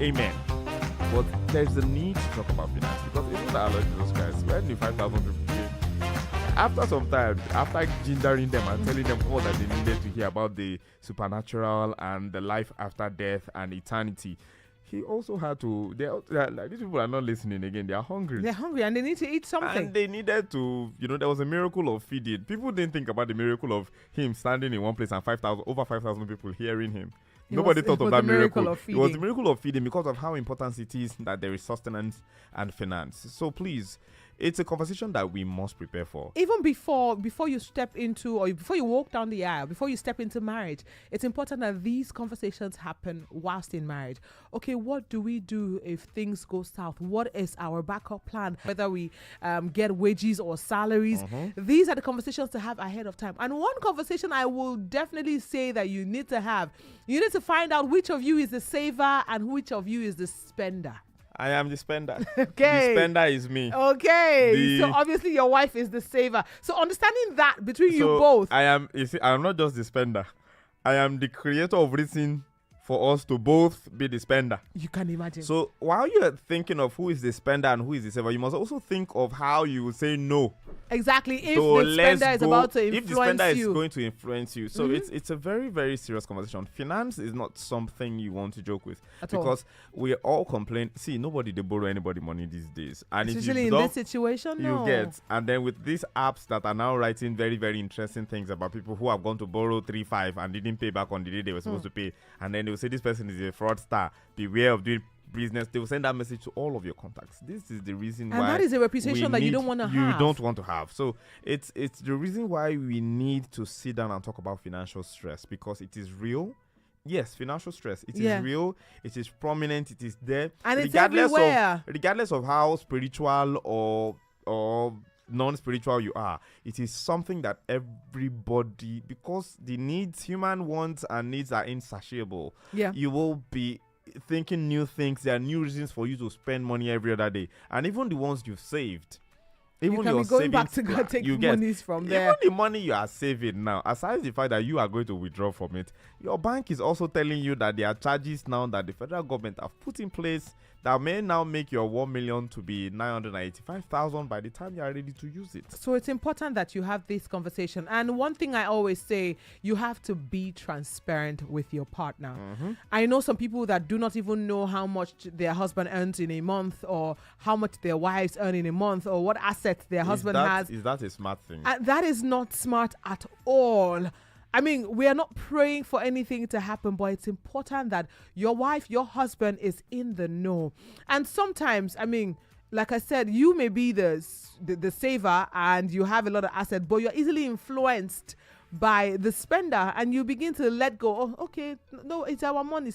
Amen. But there's a need to talk about finance because even our Lord Jesus Christ, when the 5,000 people came, after some time, after gingering them and telling them all that they needed to hear about the supernatural and the life after death and eternity, he also had to. Like, these people are not listening again. They are hungry. They're hungry and they need to eat something. And they needed to, there was a miracle of feeding. People didn't think about the miracle of him standing in one place and over 5,000 people hearing him. Nobody thought of that miracle. It was the miracle of feeding because of how important it is that there is sustenance and finance. So please, it's a conversation that we must prepare for. Even before you step into, or before you walk down the aisle, before you step into marriage, it's important that these conversations happen whilst in marriage. Okay, what do we do if things go south? What is our backup plan? Whether we get wages or salaries. These are the conversations to have ahead of time. And one conversation I will definitely say that you need to have, you need to find out which of you is the saver and which of you is the spender. I am the spender. Okay. The spender is me. Okay. So obviously your wife is the saver. So understanding that between you both. I am not just the spender. I am the creator of reason for us to both be the spender. You can imagine. So while you're thinking of who is the spender and who is the saver, you must also think of how you will say no. Exactly. If the spender is about to influence you. If the spender is going to influence you. So it's a very, very serious conversation. Finance is not something you want to joke with. Because we all complain. See, nobody they borrow anybody money these days. And especially in this situation, you get. And then with these apps that are now writing very, very interesting things about people who have gone to borrow 3-5 and didn't pay back on the day they were supposed to pay. And then they will say this person is a fraudster. Beware of doing business. They will send that message to all of your contacts. This is the reason why. And that is a reputation that you don't want to have. You don't want to have. So it's the reason why we need to sit down and talk about financial stress, because it is real. Yes, financial stress. It is real. It is prominent. It is there. And it's everywhere. Regardless of how spiritual or non-spiritual you are, it is something that everybody, because the needs, human wants and needs are insatiable. Yeah. You will be thinking new things. There are new reasons for you to spend money every other day. And even the ones you've saved. Even you can be going back to go take monies from there. Even the money you are saving now, aside the fact that you are going to withdraw from it, your bank is also telling you that there are charges now that the federal government have put in place that may now make your 1 million to be 985,000 by the time you are ready to use it. So it's important that you have this conversation. And one thing I always say, you have to be transparent with your partner. I know some people that do not even know how much their husband earns in a month, or how much their wives earn in a month, or what assets their husband has. Is that a smart thing? And that is not smart at all. I mean, we are not praying for anything to happen, but it's important that your wife, your husband is in the know. And sometimes, I mean, like I said, you may be the saver and you have a lot of assets, but you're easily influenced by the spender, and you begin to let go. Oh, okay, no, it's our money.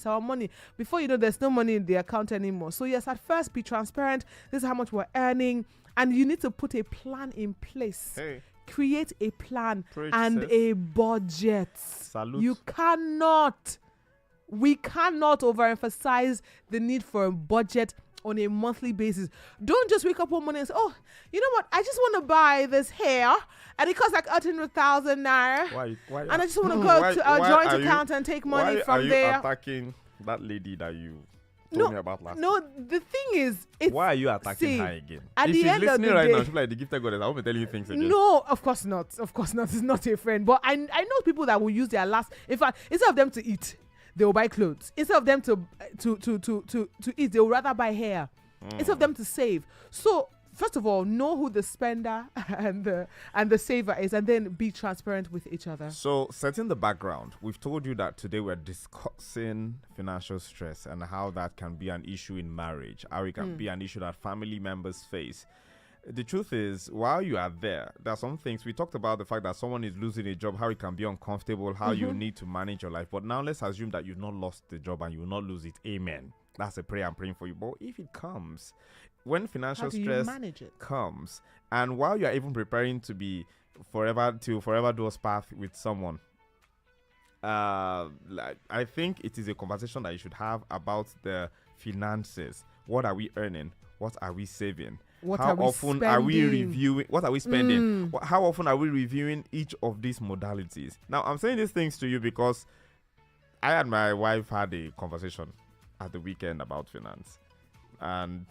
Before you know, there's no money in the account anymore. So yes, at first, be transparent. This is how much we're earning, and you need to put a plan in place. Hey. Create a plan and a budget. Salute. We cannot overemphasize the need for a budget on a monthly basis. Don't just wake up one morning and say, oh, you know what? I just want to buy this hair and it costs like 100,000 naira. Why? And I just want to go to a joint account and take money from there. Why are you attacking that lady that you told me about last No, the thing is, why are you attacking her again? At if the she's end listening of the right day, now, she'll be like the gifted goddess. I won't be telling you things again. No, of course not. It's not a friend. But I know people that will use their last. In fact, instead of them to eat, they will buy clothes. Instead of them to eat, they will rather buy hair. Instead of them to save. So first of all, know who the spender and the saver is, and then be transparent with each other. So, setting the background, we've told you that today we're discussing financial stress and how that can be an issue in marriage, how it can be an issue that family members face. The truth is, while you are there are some things. We talked about the fact that someone is losing a job, how it can be uncomfortable, how you need to manage your life. But now let's assume that you've not lost the job and you will not lose it. Amen. That's a prayer I'm praying for you. But if it comes, when financial stress comes, and while you are even preparing to be forever do a path with someone, I think it is a conversation that you should have about the finances. What are we earning? What are we saving? How often are we reviewing? What are we spending? How often are we reviewing each of these modalities? Now, I'm saying these things to you because I and my wife had a conversation. at the weekend about finance. And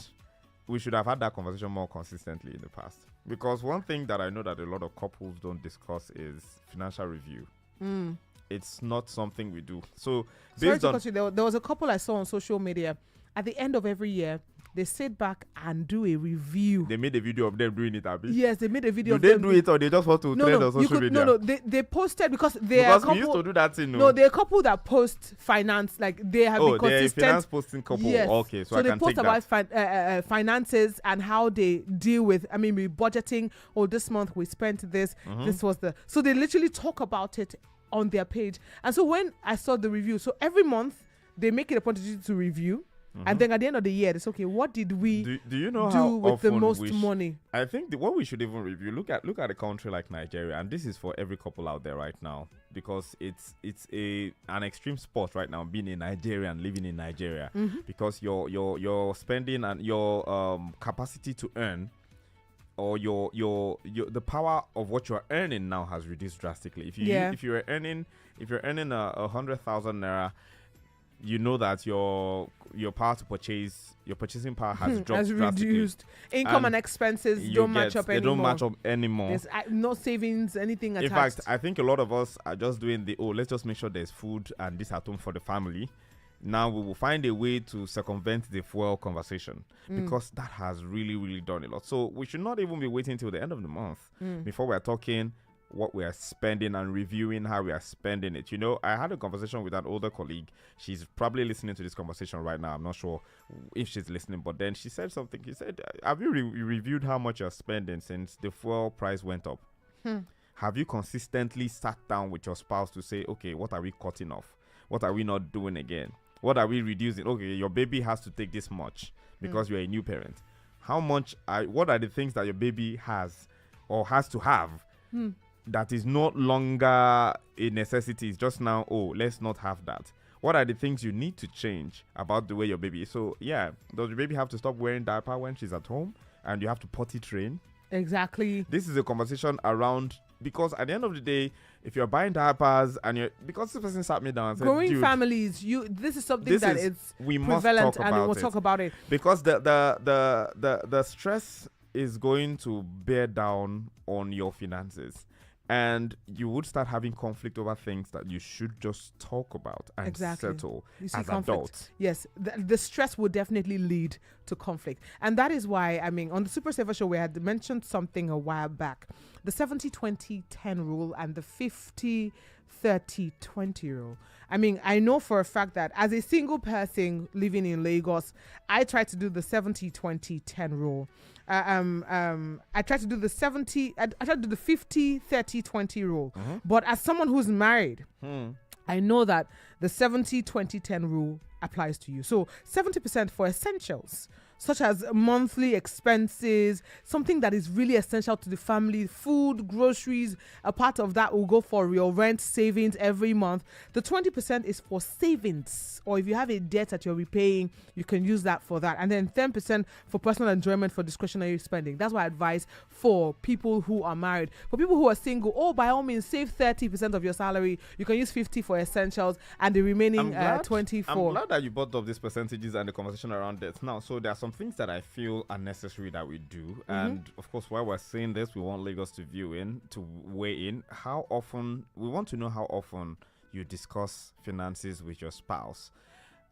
we should have had that conversation more consistently in the past. Because one thing that I know that a lot of couples don't discuss is financial review. It's not something we do. So Sorry to cut you, there was a couple I saw on social media. At the end of every year, they sit back and do a review. They made a video of them doing it, Abby. Yes, they made a video. Do they do it, or they just want to trend on social media? No, they posted because they are a couple. We used to do that thing. No, they're a couple that post finance, like they have been consistent. They're a finance posting couple. Yes. Okay, so I they can post take about finances and how they deal with. I mean, we budgeting. Oh, this month we spent this. This was the. So they literally talk about it on their page. And so when I saw the review, so every month they make it a point to review. And then at the end of the year, it's okay. What did we do you know do how with the often most money? I think what we should even review. Look at a country like Nigeria, and this is for every couple out there right now, because it's an extreme sport right now being a Nigerian, living in Nigeria, because your spending and your capacity to earn, or your the power of what you're earning now has reduced drastically. If you're earning 100,000 naira, you know that your power to purchase, your purchasing power has dropped has reduced. Income and expenses don't match up anymore. They don't match up anymore. There's no savings, anything attached. In fact, I think a lot of us are just doing let's just make sure there's food and this at home for the family. Now we will find a way to circumvent the fuel conversation, because that has really, really done a lot. So we should not even be waiting till the end of the month before we're talking what we are spending and reviewing how we are spending it. You know, I had a conversation with an older colleague. She's probably listening to this conversation right now. I'm not sure if she's listening, but then she said something. She said, have you reviewed how much you're spending since the fuel price went up? Have you consistently sat down with your spouse to say, okay, what are we cutting off? What are we not doing again? What are we reducing? Okay, your baby has to take this much because you're a new parent. What are the things that your baby has or has to have that is no longer a necessity? It's just now, let's not have that. What are the things you need to change about the way your baby is? So, yeah, does your baby have to stop wearing diaper when she's at home and you have to potty train? Exactly. This is a conversation around, because at the end of the day, if you're buying diapers and because this person sat me down and said, growing families, this is something that is prevalent, and we will talk about it. Because the stress is going to bear down on your finances. And you would start having conflict over things that you should just talk about and settle as adults. Yes, the stress would definitely lead to conflict. And that is why, I mean, on the Super Saver Show, we had mentioned something a while back. The 70-20-10 rule and the 50-30-20 rule. I mean, I know for a fact that as a single person living in Lagos, I try to do the 70-20-10 rule. I try to do the 50-30-20 rule. But as someone who's married, I know that the 70-20-10 rule applies to you. So 70% for essentials, such as monthly expenses, something that is really essential to the family, food, groceries. A part of that will go for your rent savings every month. The 20% is for savings, or if you have a debt that you're repaying, you can use that for that. And then 10% for personal enjoyment, for discretionary spending. That's what I advise for people who are married. For people who are single, by all means, save 30% of your salary. You can use 50 for essentials and the remaining 24. I'm glad that you brought up these percentages and the conversation around debt. Now, so there are some things that I feel are necessary that we do. And of course, while we're saying this, we want Lagos to weigh in. We want to know how often you discuss finances with your spouse.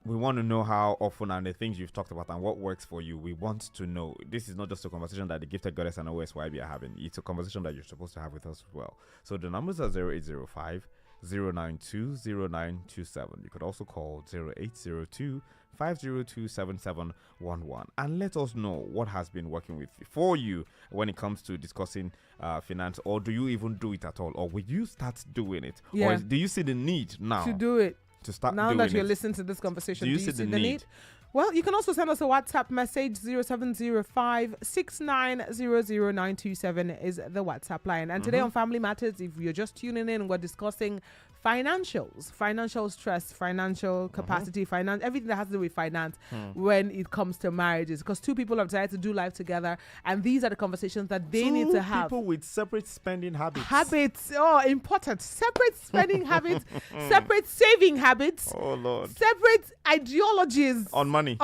We want to know how often and the things you've talked about and what works for you. We want to know. This is not just a conversation that the Gifted Goddess and OSYB are having. It's a conversation that you're supposed to have with us as well. So the numbers are 0805 092 0927. You could also call 0802 502 7711 and let us know what has been working for you when it comes to discussing finance, or do you even do it at all, or will you start doing it, or do you see the need now to do it, to start now doing that you're it? listening to this conversation? Do you see the need? Well, you can also send us a WhatsApp message. 0705 6900927 is the WhatsApp line. And today on Family Matters, if you're just tuning in, we're discussing financials, financial stress, financial capacity, everything that has to do with finance when it comes to marriages. Because two people have decided to do life together, and these are the conversations that they need to have. People with separate spending habits. Important. Separate spending habits, separate saving habits. Oh Lord. Separate ideologies On money.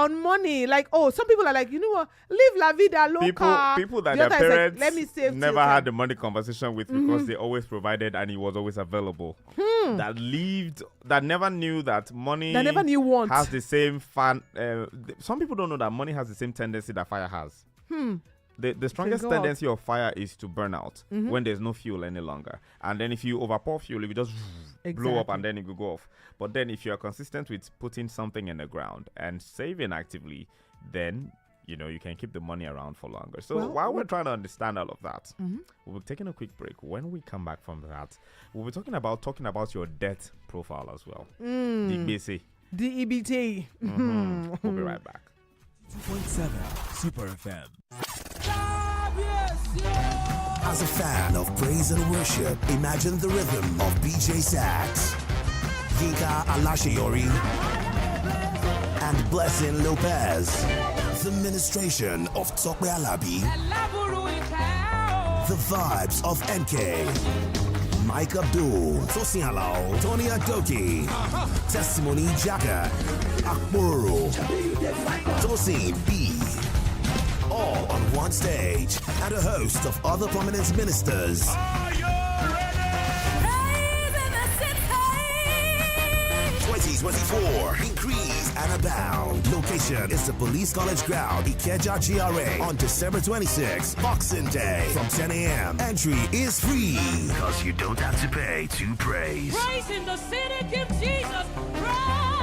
Like, some people are like, you know what, live la vida loca. People that The their other is like, parents let me save never till had time. the money conversation with because they always provided and he was always available. That never knew that money That never knew want. has the same some people don't know that money has the same tendency that fire has. The strongest God. tendency of fire is to burn out when there's no fuel any longer. And then if you overpour fuel, it will just blow up and then it will go off. But then if you are consistent with putting something in the ground and saving actively, then you can keep the money around for longer. So while we're trying to understand all of that, we'll be taking a quick break. When we come back from that, we'll be talking about your debt profile as well. The BC. The EBT. We'll be right back. 2.7 Super FM. As a fan of praise and worship, imagine the rhythm of BJ Sachs, Yinka Alashiori, and Blessing Lopez. The ministration of Tokwe Alabi, the vibes of NK, Mike Abdul, Tosin Alao, Tony Adoki, Testimony Jaka, Akboro, Tosin B. All on one stage, and a host of other prominent ministers. 2024, increase and abound. Location is the Police College Ground, Ikeja GRA, on December 26th, Boxing Day, from 10 a.m. Entry is free, because you don't have to pay to praise. Praise in the city, give Jesus praise.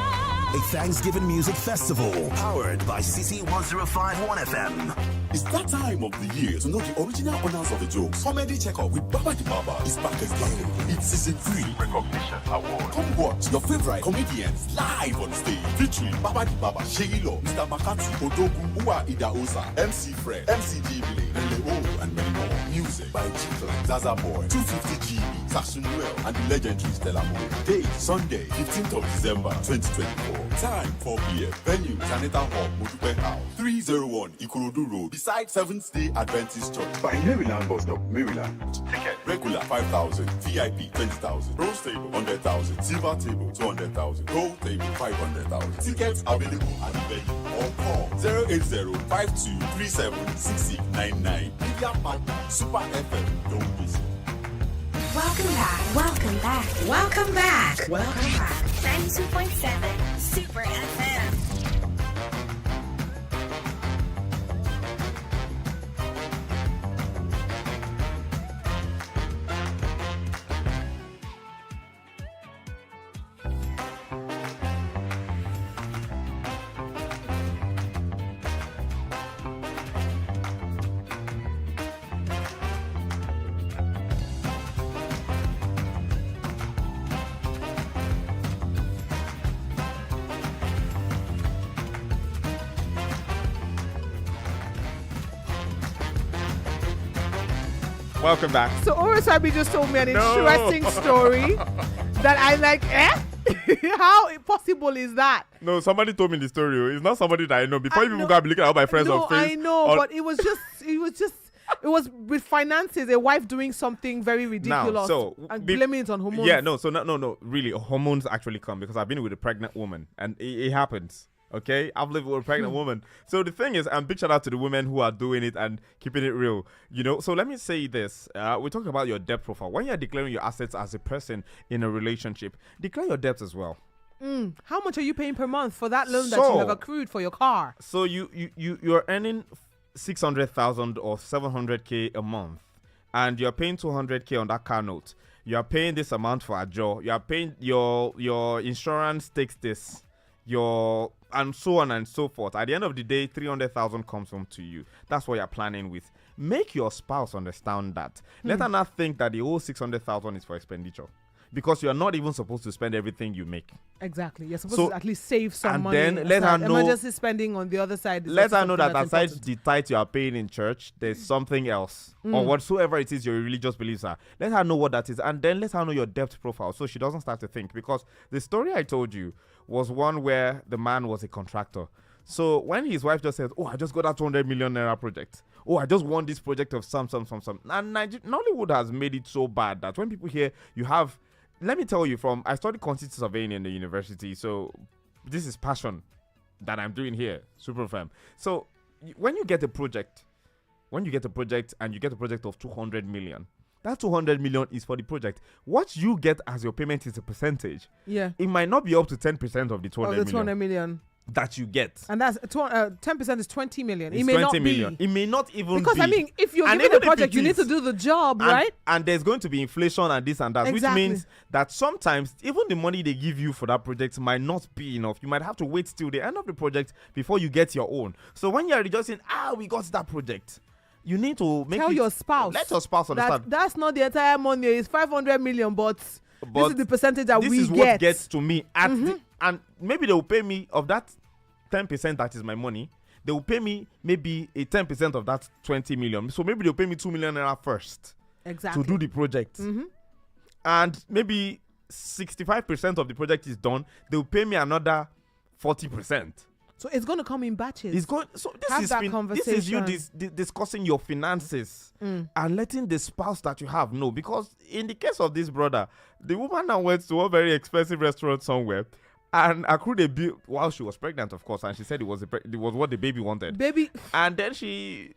A Thanksgiving music festival, powered by CC 1051 FM. It's that time of the year to know the original owners of the jokes. Comedy Checkup with Baba the Baba is back again. It's season 3 recognition award. Come watch your favorite comedians live on stage, featuring Baba the Baba, Shegilo, Mr. Makati, Odogu, Uwa Idaosa, MC Fred, MC Dibile, Lele O, and many more. Music by Chiclan, Zaza Boy, 250GB, Sasunuel, and the legendary Stella Moe. Date Sunday, 15th of December, 2024. Time 4 p.m. Venue Janeta Hall, Mojupe House, 301 Ikorodu Road, beside Seventh Day Adventist Church by Maryland Bus Stop, Maryland. Ticket regular 5,000, VIP 20,000, bronze table 100,000, silver table 200,000, gold table 500,000. Tickets available at the venue or call 080-5237-6699. Media Partner Super FM. Don't miss it. Welcome back. Welcome back. Welcome back. Welcome back. 92.7 Super FM. Welcome back. So Orosabi just told me an interesting story that I like, how possible is that? No, somebody told me the story. It's not somebody that I know. Before you people know. go be looking at all my friends on Facebook. I know, but it was with finances, a wife doing something very ridiculous and blaming it on hormones. Yeah, no, really, hormones actually come because I've been with a pregnant woman and it happens. Okay, I've lived with a pregnant woman. So the thing is, and big shout out to the women who are doing it and keeping it real. So let me say this. We're talking about your debt profile. When you're declaring your assets as a person in a relationship, declare your debts as well. How much are you paying per month for that loan that you have accrued for your car? So you're earning 600,000 or 700K a month, and you're paying 200K on that car note. You are paying this amount for a job. You are paying your insurance takes this. And so on and so forth. At the end of the day, 300,000 comes home to you. That's what you're planning with. Make your spouse understand that. Let her not think that the whole 600,000 is for expenditure. because you are not even supposed to spend everything you make. Exactly. You're supposed So- to at least save some and money. then let her aside. know- Emergency spending on the other side. Is Let also her know something that that's aside important. the tithe you are paying in church, there's something else, or whatsoever it is your religious beliefs are. Let her know what that is, and then let her know your debt profile, so she doesn't start to think. Because the story I told you was one where the man was a contractor. So when his wife just says, "Oh, I just got that 200 million naira project. Oh, I just won this project of some," and Nollywood has made it so bad that when people hear you have, let me tell you, I studied quantity surveying in the university, so this is passion that I'm doing here, super firm. So when you get a project and you get a project of 200 million, that 200 million is for the project. What you get as your payment is a percentage. Yeah. It might not be up to 10% of the Of 200 the 200 million million. that you get. And that's 10% is 20 million. It's It may 20 not million. be. It may not even Because, be. I mean, if you're And given a even if project, it you need is, to do the job, and, right? and there's going to be inflation and this and that, Exactly. which means that sometimes even the money they give you for that project might not be enough. You might have to wait till the end of the project before you get your own. So when you're rejoicing, we got that project, you need to Tell your spouse. Let your spouse understand. That's not the entire money. It's 500 million, but this is the percentage that this we is get. what gets to me at and maybe they will pay me of that 10% that is my money. They will pay me maybe a 10% of that 20 million. So maybe they'll pay me 2 million naira first Exactly. to do the project. And maybe 65% of the project is done. They'll pay me another 40%. So it's going to come in batches. It's going. So this Have is that this is you conversation. discussing your finances and letting the spouse that you have know. Because in the case of this brother, the woman now went to a very expensive restaurant somewhere and accrued a bill while she was pregnant, of course, and she said it was what the baby wanted. Baby, And then she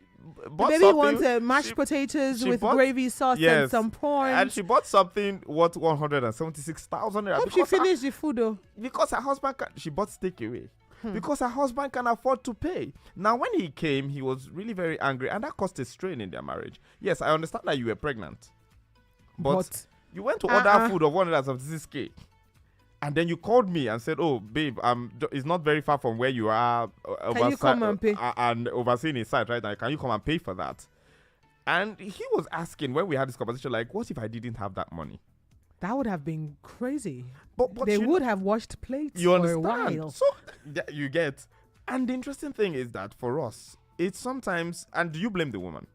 bought baby something. wants mashed she- potatoes she with bought- gravy sauce and yes, some prawns. and she bought something worth 176,000 naira. Hope she because her- finished the food though. because her husband she bought steak away because her husband can afford to pay. Now when he came, he was really very angry, and that caused a strain in their marriage. Yes, I understand that you were pregnant, but you went to order food of 176k, and then you called me and said, "Oh babe, it's not very far from where you are, Can you come and pay?" And overseeing his site right now. Can you come and pay for that?" And he was asking when we had this conversation, like, what if I didn't have that money? That would have been crazy. But They you would have washed plates You for understand? a while. So you get. And the interesting thing is that for us, it's sometimes, and do you blame the woman?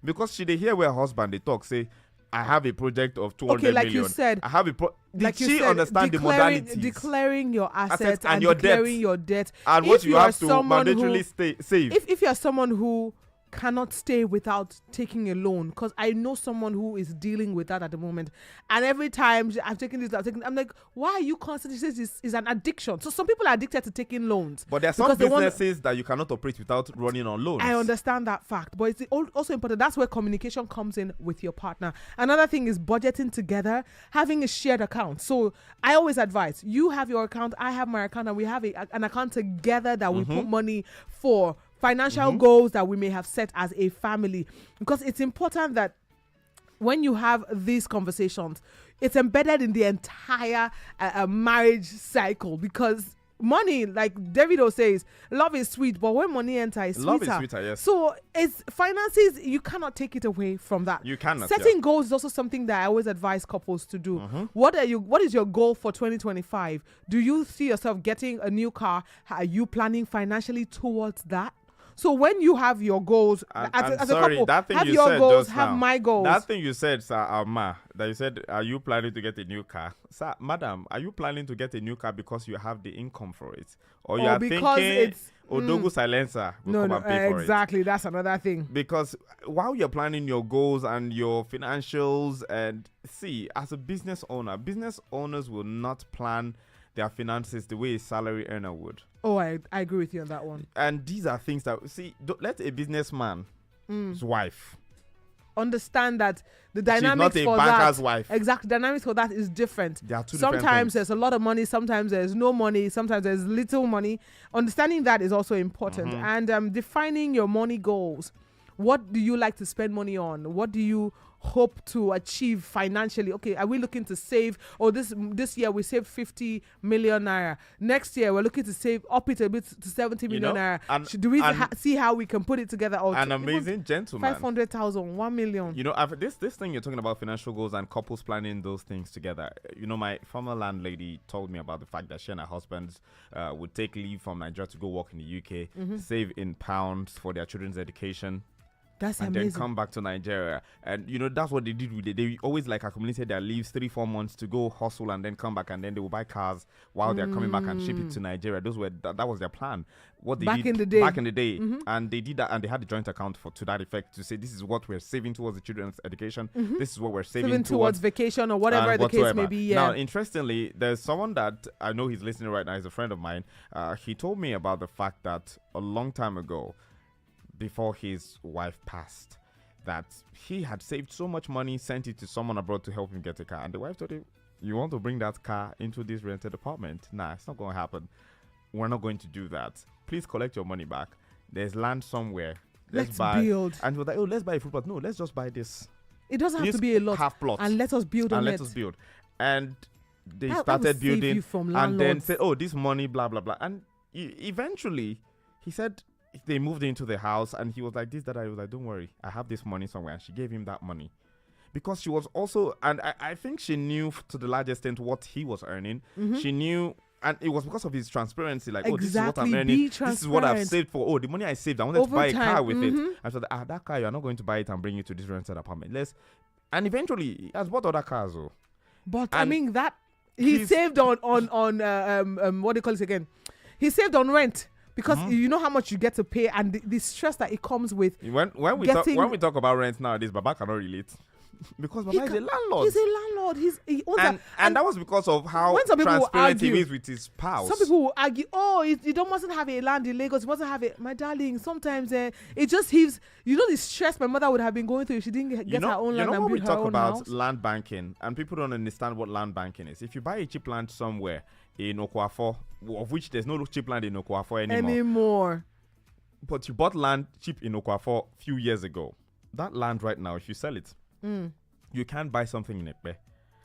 Because she they hear where her husband they talk, say, I have a project of 200 Okay, like you million. said- I have a did Like you she said, understand the modalities? declaring your assets and and your declaring debt. your debt. And what If you are have to someone who- mandatorily save. If you're someone who cannot stay without taking a loan, because I know someone who is dealing with that at the moment, and every time I've taken this, I'm like, why are you constantly saying this is an addiction? So some people are addicted to taking loans. But there are some because they want- businesses that you cannot operate without running on loans. I understand that fact, but it's also important. That's where communication comes in with your partner. Another thing is budgeting together, having a shared account. So I always advise you have your account, I have my account, and we have an account together that we put money for financial goals that we may have set as a family. Because it's important that when you have these conversations, it's embedded in the entire marriage cycle, because money, like Davido says, love is sweet, but when money enters, it's Love sweeter. is sweeter, yes. So it's finances, you cannot take it away from that. You cannot, Setting yeah. goals is also something that I always advise couples to do. What is your goal for 2025? Do you see yourself getting a new car? Are you planning financially towards that? So when you have your goals, And as sorry, a couple, that thing have you your said goals, just have now, my goals. That thing you said, Sir Alma, that you said, are you planning to get a new car? Sir, madam, are you planning to get a new car because you have the income for it? Or you Or are because thinking it's- Odogu Silencer will come and pay for it? exactly. That's another thing. Because while you're planning your goals and your financials, and see, as a business owners will not plan their finances the way a salary earner would. Oh, I agree with you on that one. And these are things that, see, let a businessman's wife, Understand that the not dynamics a for banker's that, wife. Exactly, dynamics for that is different. They are two different Sometimes things. there's a lot of money, sometimes there's no money, sometimes there's little money. Understanding that is also important, and defining your money goals. What do you like to spend money on? What do you hope to achieve financially? Okay, are we looking to save? Or this year we saved 50 million naira. Next year we're looking to save up it a bit to 70 million naira. Do we see how we can put it together? Or an amazing gentleman. 500,000, 1 million. You know, this thing you're talking about, financial goals and couples planning those things together. You know, my former landlady told me about the fact that she and her husband would take leave from Nigeria to go work in the UK, save in pounds for their children's education. That's and amazing. Then come back to Nigeria. And, you know, that's what they did with it. They always accumulated their leaves 3-4 months to go hustle and then come back. And then they will buy cars while they're coming back and ship it to Nigeria. That was their plan. What they did back in the day. And they did that, and they had a joint account to that effect to say, this is what we're saving towards the children's education. This is what we're saving towards vacation or whatever the case may be. Yeah. Now, interestingly, there's someone that I know he's listening right now. He's a friend of mine. He told me about the fact that a long time ago, before his wife passed, that he had saved so much money, sent it to someone abroad to help him get a car. And the wife told him, you want to bring that car into this rented apartment? Nah, it's not going to happen. We're not going to do that. Please collect your money back. There's land somewhere. Let's build. And he was like, let's buy a full plot. No, let's just buy this. It doesn't have to be a lot. Half plot. And let us build on it. And let us build. And they started building. And then said, this money, blah, blah, blah. And eventually, he said, they moved into the house, and he was like, I was like, don't worry, I have this money somewhere. And she gave him that money because she was also, and I think she knew to the large extent what he was earning. She knew, and it was because of his transparency, like, this is what I'm earning, this is what I've saved for. The money I saved, I wanted to buy a car with it. And so that car, you're not going to buy it and bring it to this rented apartment. And eventually he has bought other cars though. But I mean that he saved on what do you call it again? He saved on rent. Because you know how much you get to pay, and the stress that it comes with. When we talk about rent nowadays, Baba cannot relate. Because Baba is a landlord. He's a landlord. He owns and that was because of how transparent he is with his spouse. Some people will argue, you mustn't have a land in Lagos. You mustn't have it. My darling, sometimes it just heaves. You know the stress my mother would have been going through if she didn't get her own land and build her own house. We talk about land banking, and people don't understand what land banking is. If you buy a cheap land somewhere in Okwafo, of which there's no cheap land in Okwafo anymore. But you bought land cheap in Okwafo a few years ago. That land right now, if you sell it, you can't buy something in Ekpe.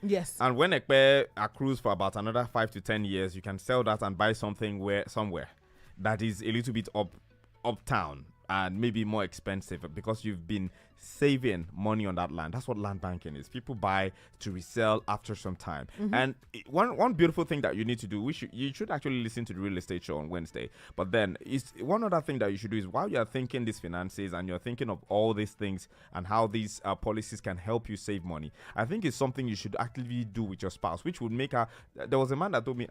Yes. And when Ekpe accrues for about another 5 to 10 years, you can sell that and buy something somewhere that is a little bit uptown and maybe more expensive because you've been saving money on that land. That's what land banking is. People buy to resell after some time. And one beautiful thing that you need to do, you should actually listen to the real estate show on Wednesday. But then one other thing that you should do is while you're thinking these finances and you're thinking of all these things and how these policies can help you save money, I think it's something you should actively do with your spouse, which would make her. There was a man that told me,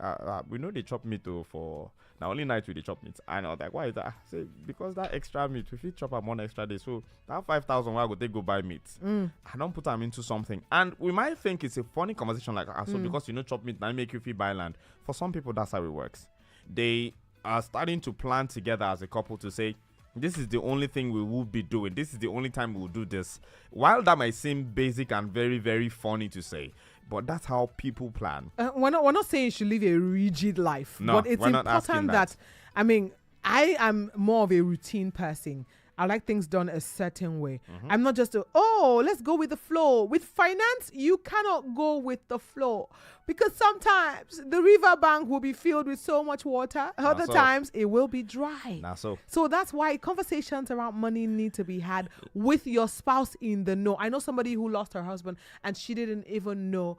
we know they chop meat for now only night we they chop meat. And I was like, why is that? I said, because that extra meat, if you chop up one extra day, so that 5,000 why would they go buy meat? I don't put them into something. And we might think it's a funny conversation like, so because you know chop meat, now make you feel buy land. For some people, that's how it works. They are starting to plan together as a couple to say, this is the only thing we will be doing. This is the only time we'll do this. While that might seem basic and very, very funny to say, but that's how people plan. We're not saying you should live a rigid life. No, but it's we're not important that, I mean, I am more of a routine person. I like things done a certain way. I'm not just let's go with the flow. With finance, you cannot go with the flow because sometimes the riverbank will be filled with so much water. Other times it will be dry. So that's why conversations around money need to be had with your spouse in the know. I know somebody who lost her husband and she didn't even know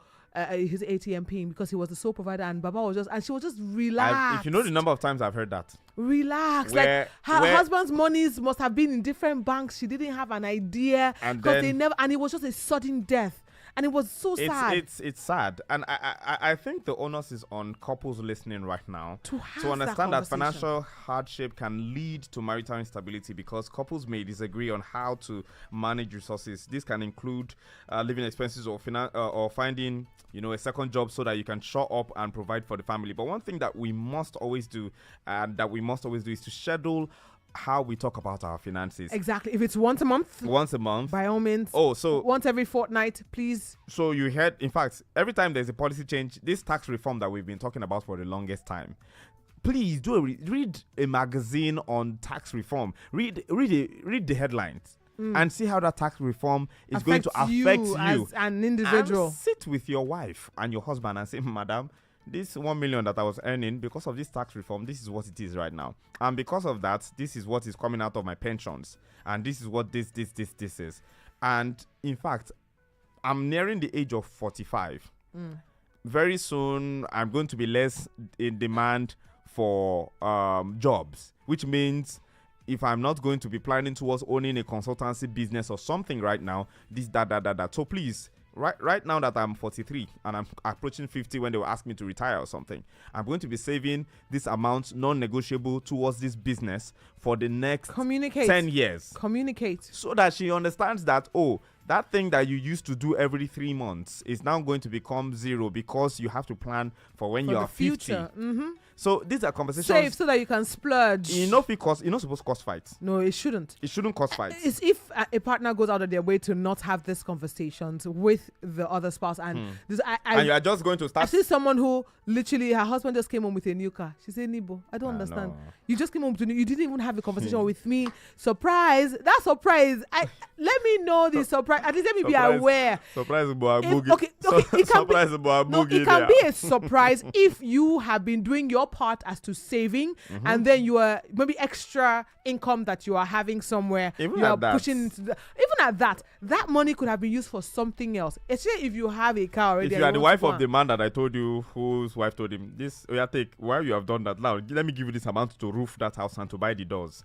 his ATM pin because he was the sole provider, and Baba was and she was just relaxed. If you know the number of times I've heard that. Relax. Like her husband's monies must have been in different banks. She didn't have an idea because and it was just a sudden death. And it was so sad. It's sad. And I think the onus is on couples listening right now to understand that financial hardship can lead to marital instability because couples may disagree on how to manage resources. This can include living expenses or finding a second job so that you can show up and provide for the family. But one thing that we must always do is to schedule how we talk about our finances. Exactly. If it's once a month, by all means. So once every fortnight, please. So you heard, in fact, every time there's a policy change, this tax reform that we've been talking about for the longest time, please read a magazine on tax reform. Read the headlines. and see how that tax reform is going to affect you as an individual. And sit with your wife and your husband and say, Madam, this 1 million that I was earning because of this tax reform, this is what it is right now. And because of that, this is what is coming out of my pensions. And this is what this is. And in fact, I'm nearing the age of 45. Very soon, I'm going to be less in demand for jobs, which means if I'm not going to be planning towards owning a consultancy business or something right now, that. So please, right now that I'm 43 and I'm approaching 50 when they will ask me to retire or something, I'm going to be saving this amount non-negotiable towards this business for the next 10 years. Communicate. So that she understands that, that thing that you used to do every 3 months is now going to become zero because you have to plan for when you are 50. So these are conversations. Save so that you can splurge. You're not supposed to cause fights. No, it shouldn't. It shouldn't cause fights. It's if a partner goes out of their way to not have these conversations with the other spouse, and and you are just going to start. I see someone who literally her husband just came home with a new car. She said, "Nibo, I don't understand. No. You just came home to you didn't even have a conversation with me. Surprise! That surprise. Let me know the surprise. At least let me be aware. Surprise, It can be a surprise if you have been doing your part as to saving, and then you are maybe extra income that you are having somewhere. Even you are at that. pushing into even at that money could have been used for something else. Especially if you have a car already. If you are the wife of the man that I told you, whose wife told him this, why you have done that now? Let me give you this amount to roof that house and to buy the doors.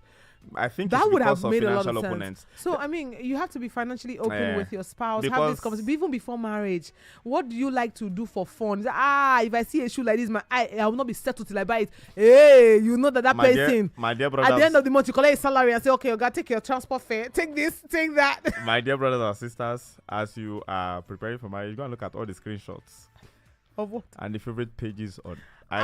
I think that it's would have because made of a lot financial of opponents. sense. So I mean, you have to be financially open with your spouse. Have Because this conversation even before marriage. What do you like to do for fun? If I see a shoe like this, I will not be settled till I buy it. Hey, you know that person. My dear brothers, at the end of the month, you collect a salary and say, okay, you got to take your transport fare. Take this, take that. my dear brothers and sisters, as you are preparing for marriage, go and look at all the screenshots Of what? and the favorite pages on IG.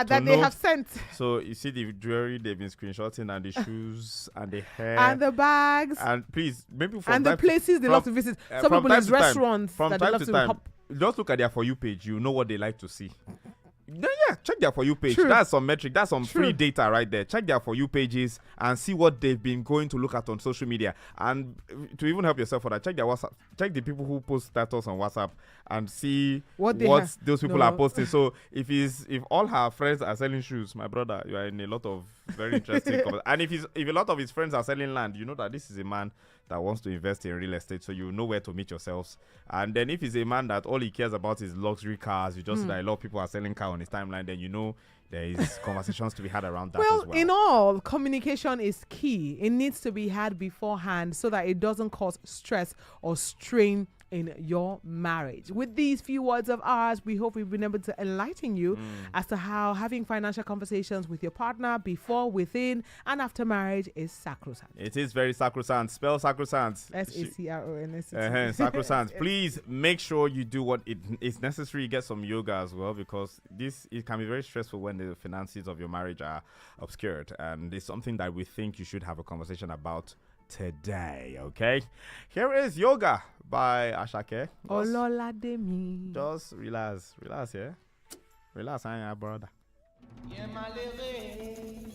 That they have sent. So you see the jewelry they've been screenshotting, and the shoes and the hair And the bags. and please maybe from And the time places they love to visit. Some from people time is to time, restaurants from that they time love to to time, hop. just look at their For You page. You know what they like to see. Yeah, check their For You page. True. That's some metric. That's some True. free data right there. Check their For You pages and see what they've been going to look at on social media. And to even help yourself for that, check their WhatsApp. Check the people who post status on WhatsApp and see What they what have. those people No. are posting. So if all her friends are selling shoes, my brother, you are in a lot of very interesting and if a lot of his friends are selling land, you know that this is a man that wants to invest in real estate, so you know where to meet yourselves. And then if he's a man that all he cares about is luxury cars, you just see that a lot of people are selling car on his timeline, then you know there is conversations to be had around that as well. In all, communication is key. It needs to be had beforehand so that it doesn't cause stress or strain in your marriage. With these few words of ours, we hope we've been able to enlighten you as to how having financial conversations with your partner before, within, and after marriage is sacrosanct. It is very sacrosanct. Spell sacrosanct. SACRONST. Sacrosanct. Please make sure you do what is necessary. Get some yoga as well, because it can be very stressful when the finances of your marriage are obscured, and it's something that we think you should have a conversation about today. Okay, here is Yoga by Ashake. Ololademi. Just relax, yeah. Relax, brother. Yeah, my lady.